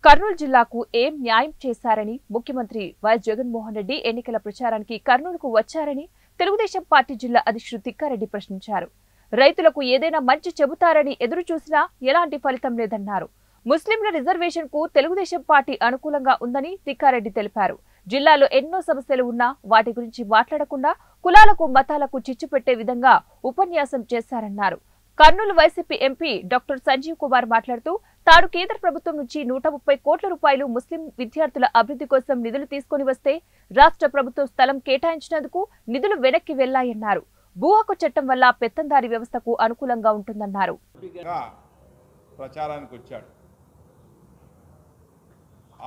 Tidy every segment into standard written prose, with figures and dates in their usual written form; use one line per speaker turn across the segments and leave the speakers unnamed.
కర్నూలు జిల్లాకు ఏం న్యాయం చేశారని ముఖ్యమంత్రి వైఎస్ జగన్మోహన్ రెడ్డి ఎన్నికల ప్రచారానికి కర్నూలుకు వచ్చారని తెలుగుదేశం పార్టీ జిల్లా అధ్యక్షుడు తిక్కారెడ్డి ప్రశ్నించారు. రైతులకు ఏదైనా మంచి చెబుతారని ఎదురు చూసినా ఎలాంటి ఫలితం లేదన్నారు. ముస్లింల రిజర్వేషన్ కు తెలుగుదేశం పార్టీ అనుకూలంగా ఉందని తిక్కారెడ్డి తెలిపారు. జిల్లాలో ఎన్నో సమస్యలు ఉన్నా వాటి గురించి మాట్లాడకుండా కులాలకు మతాలకు చిచ్చు పెట్టే విధంగా ఉపన్యాసం చేశారన్నారు. కర్నూలు వైసీపీ ఎంపీ డాక్టర్ సంజీవ్ కుమార్ మాట్లాడుతూ తాను కేంద్ర ప్రభుత్వం నుంచి 130 కోట్ల రూపాయలు ముస్లిం విద్యార్థుల అభివృద్ధి కోసం నిధులు తీసుకుని వస్తే రాష్ట్ర ప్రభుత్వం స్థలం కేటాయించినందుకు నిధులు వెనక్కి వెళ్లాయన్నారు. భూ హక్కు చట్టం వల్ల పెత్తందారీ వ్యవస్థకు అనుకూలంగా ఉంటుందన్నారు.
ప్రచారానికి వచ్చాడు.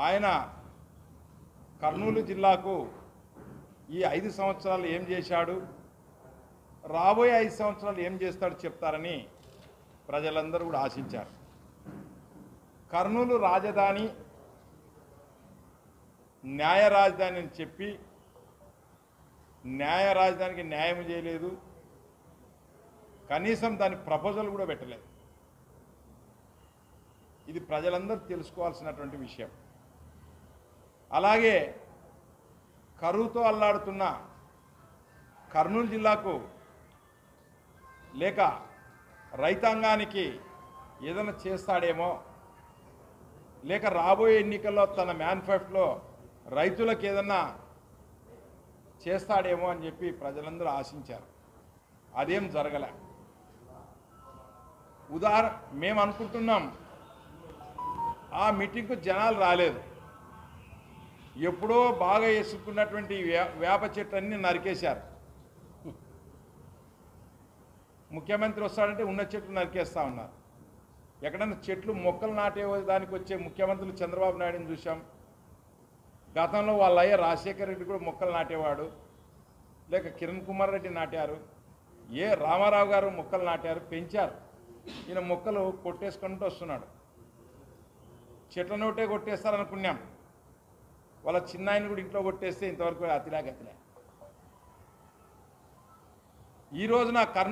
ఆయన కర్నూలు జిల్లాకు ఈ 5 సంవత్సరాలు ఏం చేశాడు, రాబోయే 5 సంవత్సరాలు ఏం చేస్తాడు చెప్తారని ప్రజలందరూ కూడా ఆశించారు. కర్నూలు రాజధాని, న్యాయ రాజధాని అని చెప్పి న్యాయ రాజధానికి న్యాయం చేయలేదు, కనీసం దాని ప్రపోజల్ కూడా పెట్టలేదు. ఇది ప్రజలందరూ తెలుసుకోవాల్సినటువంటి విషయం. అలాగే కరువుతో అల్లాడుతున్న కర్నూలు జిల్లాకు లేక రైతాంగానికి ఏదైనా చేస్తాడేమో, లేక రాబోయే ఎన్నికల్లో తన మేనిఫెస్టోలో రైతులకు ఏదన్నా చేస్తాడేమో అని చెప్పి ప్రజలందరూ ఆశించారు. అదేం జరగలే. మేము అనుకుంటున్నాం ఆ మీటింగ్కు జనాలు రాలేదు. ఎప్పుడో బాగా వేసుకున్నటువంటి వేప చెట్లన్నీ నరికేశారు. ముఖ్యమంత్రి వస్తాడంటే ఉన్న చెట్లు నరికేస్తా ఉన్నారు. ఎక్కడన్నా చెట్లు మొక్కలు నాటే దానికి వచ్చే ముఖ్యమంత్రులు చంద్రబాబు నాయుడుని చూసాం. గతంలో వాళ్ళ అయ్య రాజశేఖర రెడ్డి కూడా మొక్కలు నాటేవాడు, లేక కిరణ్ కుమార్ రెడ్డి నాటారు, రామారావు గారు మొక్కలు నాటారు, పెంచారు. ఈయన మొక్కలు కొట్టేసుకుంటూ వస్తున్నాడు. చెట్ల నోటే కొట్టేస్తారనుకున్నాం. వాళ్ళ చిన్నాయన కూడా ఇంట్లో కొట్టేస్తే ఇంతవరకు అతిలే. ఈ రోజున కర్నూలు